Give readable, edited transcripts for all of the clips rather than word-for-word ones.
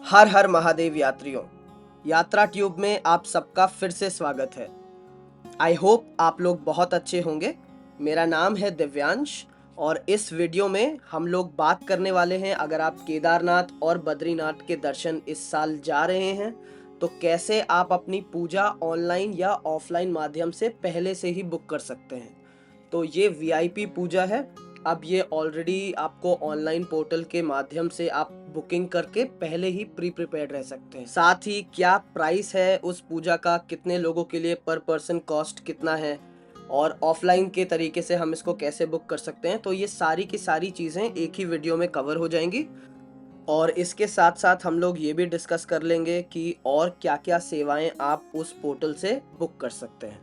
हर हर महादेव यात्रियों, यात्रा ट्यूब में आप सबका फिर से स्वागत है। आई होप आप लोग बहुत अच्छे होंगे। मेरा नाम है दिव्यांश और इस वीडियो में हम लोग बात करने वाले हैं, अगर आप केदारनाथ और बद्रीनाथ के दर्शन इस साल जा रहे हैं तो कैसे आप अपनी पूजा ऑनलाइन या ऑफलाइन माध्यम से पहले से ही बुक कर सकते हैं। तो ये वीआईपी पूजा है। अब ये ऑलरेडी आपको ऑनलाइन पोर्टल के माध्यम से आप बुकिंग करके पहले ही प्री प्रिपेयर्ड रह सकते हैं। साथ ही क्या प्राइस है उस पूजा का, कितने लोगों के लिए पर पर्सन कॉस्ट कितना है, और ऑफलाइन के तरीके से हम इसको कैसे बुक कर सकते हैं। तो ये सारी की सारी चीज़ें एक ही वीडियो में कवर हो जाएंगी। और इसके साथ साथ हम लोग ये भी डिस्कस कर लेंगे कि और क्या क्या सेवाएं आप उस पोर्टल से बुक कर सकते हैं।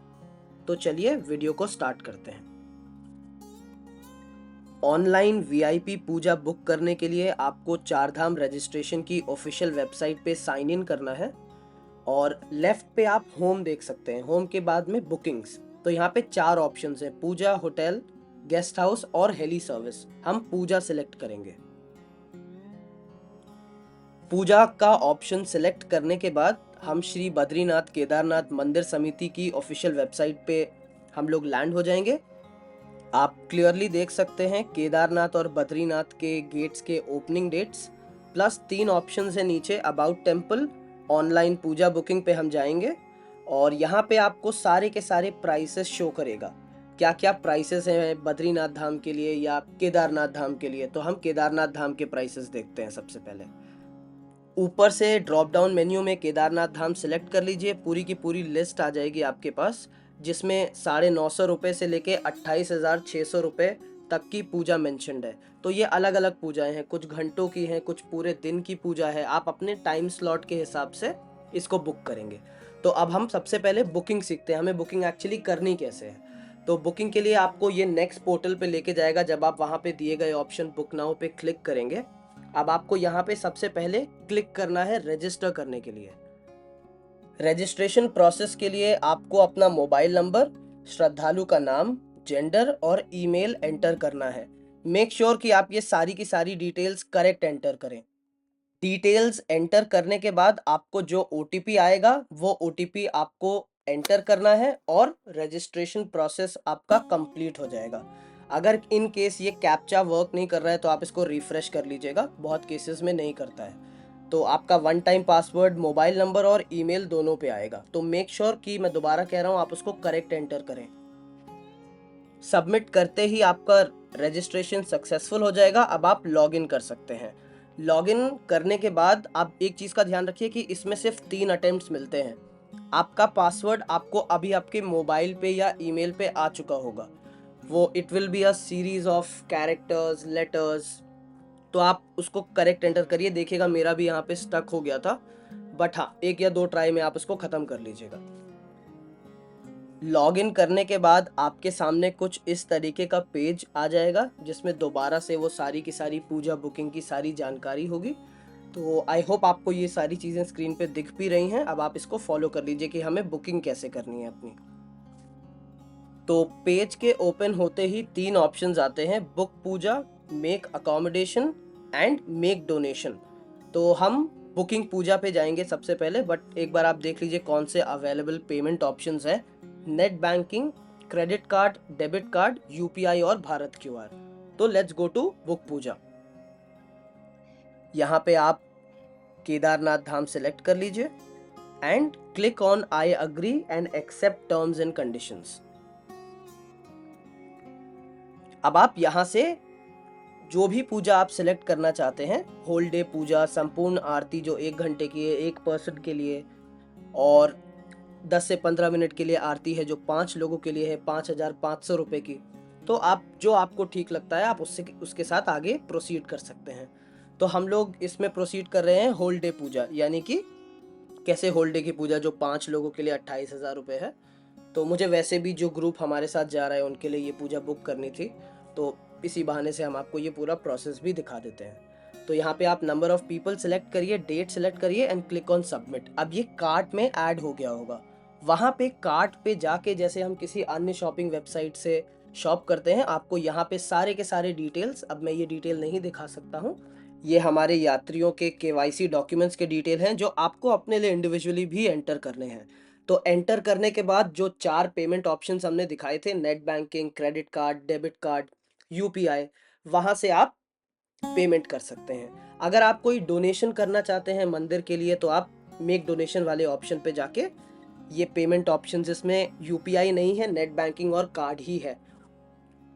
तो चलिए वीडियो को स्टार्ट करते हैं। ऑनलाइन वीआईपी पूजा बुक करने के लिए आपको चारधाम रजिस्ट्रेशन की ऑफिशियल वेबसाइट पे साइन इन करना है और लेफ्ट पे आप होम देख सकते हैं। होम के बाद में बुकिंग्स, तो यहाँ पे 4 ऑप्शंस हैं: पूजा, होटल, गेस्ट हाउस और हेली सर्विस। हम पूजा सिलेक्ट करेंगे। पूजा का ऑप्शन सिलेक्ट करने के बाद हम श्री बद्रीनाथ केदारनाथ मंदिर समिति की ऑफिशियल वेबसाइट पे हम लोग लैंड हो जाएंगे। आप क्लियरली देख सकते हैं केदारनाथ और बद्रीनाथ के गेट्स के ओपनिंग डेट्स, प्लस 3 ऑप्शन है नीचे, about temple, online puja booking पे हम जाएंगे और यहाँ पे आपको सारे के सारे प्राइसेस शो करेगा। क्या क्या प्राइसेस हैं बद्रीनाथ धाम के लिए या केदारनाथ धाम के लिए। तो हम केदारनाथ धाम के प्राइसेस देखते हैं सबसे पहले। ऊपर से ड्रॉप डाउन मेन्यू में केदारनाथ धाम सिलेक्ट कर लीजिए। पूरी की पूरी लिस्ट आ जाएगी आपके पास, जिसमें 950 रुपये से लेके 28,600 रुपये तक की पूजा मेंशनड है। तो ये अलग अलग पूजाएं हैं, कुछ घंटों की हैं, कुछ पूरे दिन की पूजा है। आप अपने टाइम स्लॉट के हिसाब से इसको बुक करेंगे। तो अब हम सबसे पहले बुकिंग सीखते हैं, हमें बुकिंग एक्चुअली करनी कैसे है। तो बुकिंग के लिए आपको ये नेक्स्ट पोर्टल पे लेके जाएगा। जब आप वहाँ पे दिए गए ऑप्शन बुक नाउ पे क्लिक करेंगे, अब आपको यहाँ पे सबसे पहले क्लिक करना है रजिस्टर करने के लिए। रजिस्ट्रेशन प्रोसेस के लिए आपको अपना मोबाइल नंबर, श्रद्धालु का नाम, जेंडर और ईमेल एंटर करना है। मेक श्योर कि आप ये सारी की सारी डिटेल्स करेक्ट एंटर करें। डिटेल्स एंटर करने के बाद आपको जो ओटीपी आएगा वो ओटीपी आपको एंटर करना है और रजिस्ट्रेशन प्रोसेस आपका कंप्लीट हो जाएगा। अगर इन केस ये कैप्चा वर्क नहीं कर रहा है तो आप इसको रिफ्रेश कर लीजिएगा, बहुत केसेस में नहीं करता है। तो आपका 1 टाइम पासवर्ड मोबाइल नंबर और ईमेल दोनों पे आएगा। तो मेक श्योर कि, मैं दोबारा कह रहा हूँ, आप उसको करेक्ट एंटर करें। सबमिट करते ही आपका रजिस्ट्रेशन सक्सेसफुल हो जाएगा। अब आप लॉगिन कर सकते हैं। लॉगिन करने के बाद आप एक चीज़ का ध्यान रखिए कि इसमें सिर्फ 3 अटेम्प्ट्स मिलते हैं। आपका पासवर्ड आपको अभी आपके मोबाइल पे या ईमेल पे आ चुका होगा। वो it will be a series of characters, letters. तो आप उसको करेक्ट एंटर करिए। देखिएगा मेरा भी यहाँ पे स्टक हो गया था, बट हाँ, 1 या 2 ट्राई में आप उसको ख़त्म कर लीजिएगा। लॉगिन करने के बाद आपके सामने कुछ इस तरीके का पेज आ जाएगा, जिसमें दोबारा से वो सारी की सारी पूजा बुकिंग की सारी जानकारी होगी। तो आई होप आपको ये सारी चीज़ें स्क्रीन पे दिख भी रही हैं। अब आप इसको फॉलो कर लीजिए कि हमें बुकिंग कैसे करनी है अपनी। तो पेज के ओपन होते ही 3 ऑप्शंस आते हैं: book puja, make accommodation and make donation. तो हम बुकिंग पूजा पे जाएंगे सबसे पहले, बट एक बार आप देख लीजिए कौन से अवेलेबल पेमेंट ऑप्शंस हैं: net banking, credit card, debit card, UPI और भारत क्यूआर। तो let's go to book puja. यहाँ पे आप केदारनाथ धाम सेलेक्ट कर लीजिए and click on I agree and accept terms and conditions. अब आप यहाँ से जो भी पूजा आप सिलेक्ट करना चाहते हैं, होल डे पूजा, संपूर्ण आरती जो 1 घंटे की है 1 पर्सन के लिए, और 10 से 15 मिनट के लिए आरती है जो 5 लोगों के लिए है 5,500 रुपये की। तो आप जो आपको ठीक लगता है आप उसके साथ आगे प्रोसीड कर सकते हैं। तो हम लोग इसमें प्रोसीड कर रहे हैं होल डे पूजा, यानी कि कैसे होल डे की पूजा जो 5 लोगों के लिए 28,000 रुपये है। तो मुझे वैसे भी जो ग्रुप हमारे साथ जा रहा है उनके लिए ये पूजा बुक करनी थी, तो इसी बहाने से हम आपको ये पूरा प्रोसेस भी दिखा देते हैं। तो यहाँ पे आप नंबर ऑफ पीपल सेलेक्ट करिए, डेट सेलेक्ट करिए एंड क्लिक ऑन सबमिट। अब ये कार्ट में ऐड हो गया होगा। वहाँ पे कार्ट पे जाके जैसे हम किसी अन्य शॉपिंग वेबसाइट से शॉप करते हैं, आपको यहाँ पे सारे के सारे डिटेल्स, अब मैं ये डिटेल नहीं दिखा सकता हूँ, ये हमारे यात्रियों के केवाईसी डॉक्यूमेंट्स के डिटेल हैं जो आपको अपने लिए इंडिविजुअली भी एंटर करने हैं। तो एंटर करने के बाद जो 4 पेमेंट ऑप्शंस हमने दिखाए थे, net banking, credit card, debit card, UPI, वहाँ से आप पेमेंट कर सकते हैं। अगर आप कोई डोनेशन करना चाहते हैं मंदिर के लिए तो आप मेक डोनेशन वाले ऑप्शन पे जाके ये पेमेंट ऑप्शंस, इसमें यूपीआई नहीं है, नेट बैंकिंग और कार्ड ही है।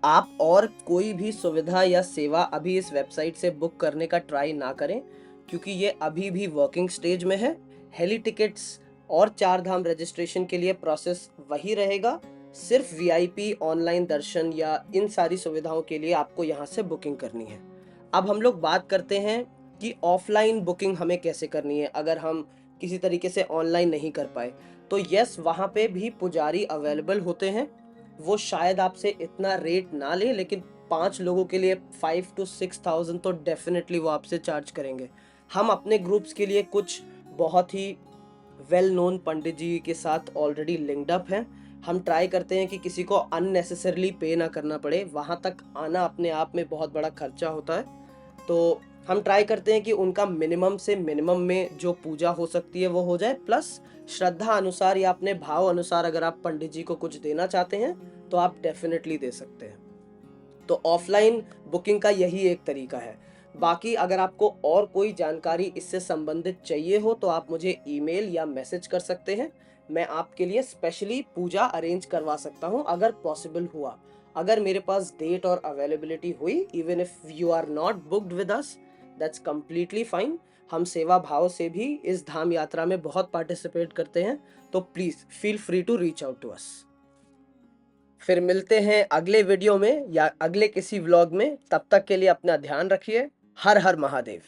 आप और कोई भी सुविधा या सेवा अभी इस वेबसाइट से बुक करने का ट्राई ना करें, क्योंकि ये अभी भी वर्किंग स्टेज में है। हेली टिकट्स और चार धाम रजिस्ट्रेशन के लिए प्रोसेस वही रहेगा, सिर्फ वीआईपी ऑनलाइन दर्शन या इन सारी सुविधाओं के लिए आपको यहाँ से बुकिंग करनी है। अब हम लोग बात करते हैं कि ऑफलाइन बुकिंग हमें कैसे करनी है अगर हम किसी तरीके से ऑनलाइन नहीं कर पाए। तो यस, वहाँ पे भी पुजारी अवेलेबल होते हैं। वो शायद आपसे इतना रेट ना ले, लेकिन 5 लोगों के लिए 5 to 6,000 तो डेफिनेटली वो आपसे चार्ज करेंगे। हम अपने ग्रुप्स के लिए कुछ बहुत ही वेल नोन पंडित जी के साथ ऑलरेडी लिंक्ड अप हैं। हम ट्राई करते हैं कि किसी को अननेसेसरली पे ना करना पड़े, वहाँ तक आना अपने आप में बहुत बड़ा खर्चा होता है। तो हम ट्राई करते हैं कि उनका मिनिमम से मिनिमम में जो पूजा हो सकती है वो हो जाए, प्लस श्रद्धा अनुसार या अपने भाव अनुसार अगर आप पंडित जी को कुछ देना चाहते हैं तो आप डेफिनेटली दे सकते हैं। तो ऑफलाइन बुकिंग का यही एक तरीका है। बाकी अगर आपको और कोई जानकारी इससे संबंधित चाहिए हो तो आप मुझे ईमेल या मैसेज कर सकते हैं। मैं आपके लिए स्पेशली पूजा अरेंज करवा सकता हूं अगर पॉसिबल हुआ। अगर मेरे पास डेट और अवेलेबिलिटी हुई, even if you are not booked with us, that's completely fine. हम सेवा भाव से भी इस धाम यात्रा में बहुत पार्टिसिपेट करते हैं, तो please feel free to reach out to us. फिर मिलते हैं अगले वीडियो में या अगले किसी व्लॉग में। तब तक के लिए अपना ध्यान रखिए। हर हर महादेव।